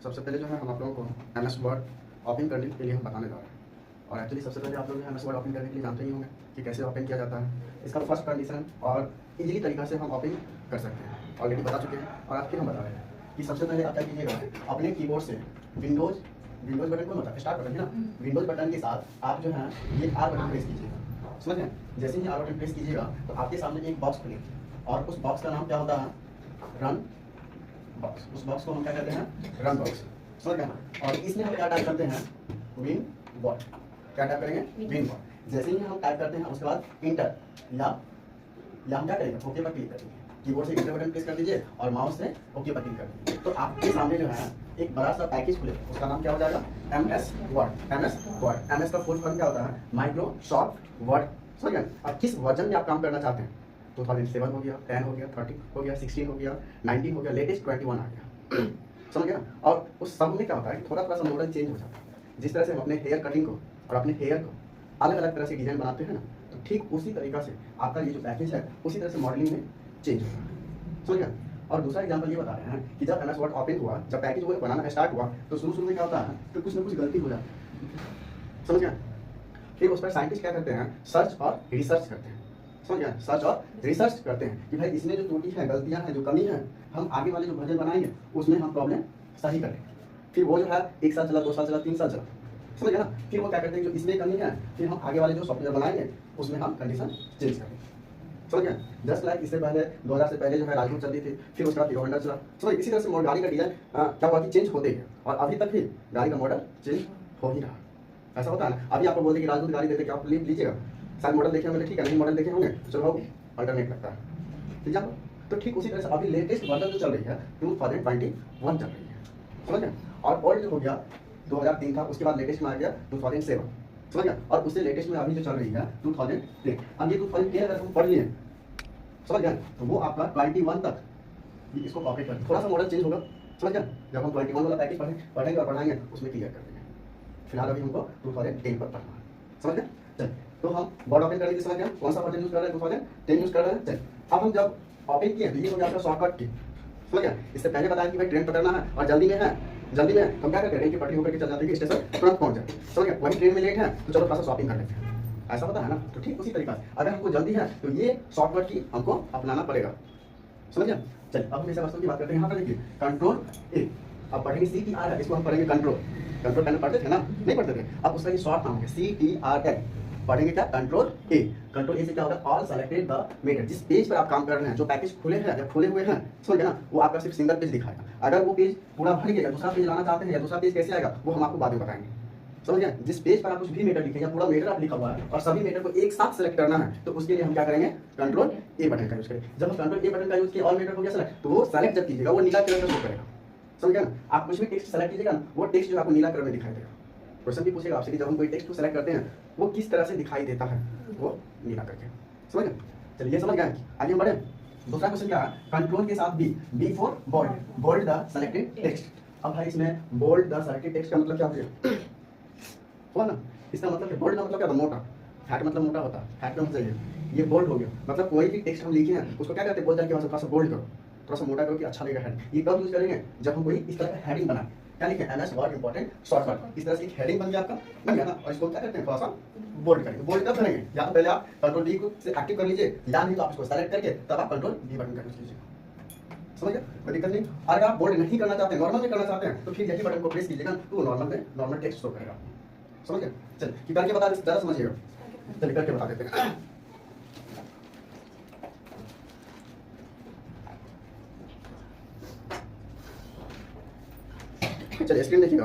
सबसे पहले जो है हम आप लोगों को MS वर्ड ओपन करने के लिए हम बताने जा रहे हैं। और एक्चुअली सबसे पहले आप लोग जो है MS वर्ड ओपन करने के लिए जानते ही होंगे कि कैसे ओपन किया जाता है। इसका फर्स्ट कंडीशन और इजीली तरीका से हम ओपन कर सकते हैं, ऑलरेडी बता चुके हैं और आप फिर हम बता रहे हैं कि सबसे पहले आप क्या कीजिएगा, अपने कीबोर्ड से विंडोज बटन कौन होता है, स्टार्ट बटन है ना, विंडोज बटन के साथ आप जो है ये R बटन प्रेस कीजिएगा। समझ गए? जैसे ही R बटन प्रेस कीजिएगा तो आपके सामने एक बॉक्स खुलेगी और उस बॉक्स का नाम क्या होता है, रन बॉक्स। उस बॉक्स को हम क्या कहते हैं, रन बॉक्स। समझ गए? और इसमें हम क्या टाइप करते हैं, विन बॉट। क्या टाइप करेंगे, विन बॉट। जैसे ही हम टाइप करते हैं उसके बाद इंटर या हम क्या करेंगे, ओके पर क्लिक करेंगे। कीबोर्ड से इंटर बटन प्रेस कर दीजिए और माउस से ओके पर क्लिक कर दीजिए तो आपके सामने जो है एक बड़ा सा पैकेज खुलेगा। उसका नाम क्या हो जाएगा, MS word. MS word, MS का फुल फॉर्म क्या होता है, माइक्रोसॉफ्ट वर्ड। समझ गए? अब किस वर्जन में आप काम करना चाहते हैं, 2007 हो गया, 10 हो गया, 30 हो गया, 16 हो गया, 19 हो गया, लेटेस्ट 21 आ गया। समझ गया? और उस सब में क्या होता है कि थोड़ा थोड़ा सा मॉडल चेंज हो जाता है। जिस तरह से हम अपने हेयर कटिंग को और अपने हेयर को अलग अलग तरह से डिजाइन बनाते हैं ना, तो ठीक उसी तरीका से आपका ये जो पैकेज है उसी तरह से मॉडलिंग में चेंज होता है। समझ गया? और दूसरा एग्जांपल ये बता रहे हैं कि जब MS वर्ड ओपन हुआ, जब पैकेज वो बनाना स्टार्ट हुआ तो शुरू में क्या होता है कि कुछ ना कुछ गलती हो जाती है। समझ गया? फिर उस पर साइंटिस्ट क्या करते हैं, सर्च और रिसर्च करते हैं। समझ गया? सर्च और रिसर्च करते हैं कि भाई इसमें जो त्रुटि है, गलतियां हैं, जो कमी है, हम आगे वाले जो वर्जन बनाएंगे उसमें हम प्रॉब्लम सही करें। फिर वो जो है 1 साल चला, 2 साल चला, 3 साल चला। समझ गया ना? फिर वो क्या करते हैं, जो इसमें कमी है फिर हम आगे वाले जो सॉफ्टवेयर बनाएंगे उसमें हम कंडीशन चेंज करेंगे। समझ गया? जस्ट लाइक इससे पहले 2000 से पहले जो है राजदूत चलती थी, फिर उसका हीरो होंडा चला। समझ, इसी तरह से गाड़ी का डिजाइन क्या हुआ कि चेंज होते हैं और अभी तक भी गाड़ी का मॉडल चेंज हो ही रहा। ऐसा होता है ना, अभी आपको बोलते कि राजदूत गाड़ी देते क्या आप लीजिएगा, शायद मॉडल देखे होंगे, ठीक है, नहीं मॉडल देखे होंगे, चलो अल्टरनेट लगता है, ठीक है। तो ठीक उसी तरह से अभी लेटेस्ट वर्जन जो चल रही है 2021 चल रही है। समझ गया? और ओल्ड हो गया 2003 था, उसके बाद लेटेस्ट में आ गया 2007। समझ गया? और उससे लेटेस्ट में अभी जो चल रही है 2010। अब ये 2010 अगर हम पढ़ लिए, समझ गया, तो वो आपका 21 तक इसको कॉपी कर, थोड़ा सा मॉडल चेंज होगा। समझ गया? जब हम 21 वाला पैकेज पढ़ेंगे और पढ़ाएंगे उसमें क्लियर कर देंगे। फिलहाल अभी हमको 2010 पर पढ़ना है। समझ गया? चल, तो हम वर्ड ओपन करने की समझ गया कौन सा वर्जन यूज कर रहे हैं, 2010 यूज कर रहे हैं। चल, अब हम जब ओपन किए तो ये हो जाता है शॉर्टकट की। समझ गया? इससे पहले बताया कि भाई ट्रेन पकड़ना है और जल्दी में हम क्या करते हैं, कि पटरी होकर के चल जाते हैं कि स्टेशन तुरंत पहुंच जाए। समझ गया? वही ट्रेन में लेट है तो चलो थोड़ा सा शॉपिंग कर लेते हैं। ऐसा होता है ना? तो ठीक उसी तरीका से अगर हमको जल्दी है तो ये शॉर्टकट की हमको अपनाना पड़ेगा। समझ गया? चलिए अब हम इसे वस्तु की बात करते हैं। यहाँ पर देखिए कंट्रोल ए, अब पढ़ेंगे CTR है, इसको हम पढ़ेंगे कंट्रोल। कंट्रोल पहले पढ़ते थे ना, नहीं पढ़ते थे, अब उसका ये शॉर्ट नाम है CTRL। पढ़ेंगे क्या, कंट्रोल ए। कंट्रोल ए से क्या होगा, ऑल सेलेक्टेड द मेथड। जिस पेज पर आप काम कर रहे हैं, जो पैकेज खुले हैं या खोले हुए हैं, समझ गए ना, वो आपका सिर्फ सिंगल पेज दिखाएगा। अगर वो पेज पूरा भर गया, दूसरा पेज लाना चाहते हैं या दूसरा पेज कैसे आएगा वो हम आपको बाद में बताएंगे। समझ गए? जिस पेज पर आप कुछ भी मेथड लिखे या पूरा मेथड आप लिखा हुआ है और सभी मेथड को एक साथ सेलेक्ट करना है, तो उसके लिए हम क्या करेंगे, कंट्रोल ए बटन का यूज करेंगे। जब हम कंट्रोल ए बटन का यूज किया, ऑल मेथड हो गया सेलेक्ट, तो वो सेलेक्ट जब कीजिएगा वो नीला कलर का शो करेगा। समझ गया ना? आप कुछ भी टेक्स्ट सेलेक्ट कीजिएगा ना, वो टेक्स्ट जो आपको नीला कलर में दिखाई देगा। क्वेश्चन भी पूछेगा आपसे कि जब हम कोई टेक्स्ट को सेलेक्ट करते हैं वो किस तरह से दिखाई देता है, वो नीला करके। समझ गए? चलिए ये समझ गए। आगे हम बढ़े। दूसरा क्वेश्चन क्या है, कंट्रोल के साथ B for bold the selected text. अब भाई इसमें बोल्ड द सेलेक्टेड टेक्स्ट का मतलब क्या हो गया, हुआ ना? इसका मतलब है बोल्ड का मतलब क्या था, मोटा। फैट मतलब मोटा होता है, फैट में चाहिए, ये बोल्ड हो गया। मतलब कोई भी टेक्स्ट हम लिखे हैं उसको क्या कहते हैं, बोल्ड करके थोड़ा सा बोल्ड करो, थोड़ा सा मोटा करो कि अच्छा लगेगा हेड। ये कब यूज करेंगे, जब हम कोई इस तरह का हेडिंग बनाए। क्या लिखे, MS वर्ड इंपॉर्टेंट शॉर्टकट। इस तरह से एक हेडिंग बन गया आपका, बन गया ना, और इसको क्या करते हैं, थोड़ा सा बोल्ड करेंगे। बोल्ड कब करेंगे, या तो पहले आप कंट्रोल D को से एक्टिव कर लीजिए, या नहीं तो आप इसको सेलेक्ट करके तब आप कंट्रोल D बटन का यूज कीजिए। समझ गए? कोई दिक्कत नहीं। अगर आप बोल्ड नहीं करना चाहते, नॉर्मल में करना चाहते हैं, तो फिर यही बटन को प्रेस कीजिएगा तो नॉर्मल में नॉर्मल टेक्स्ट शो करेगा। समझ गए? चलिए कि करके बता दें, ज़्यादा समझिएगा। चलिए करके बता देते हैं। चलिए स्क्रीन देखिएगा।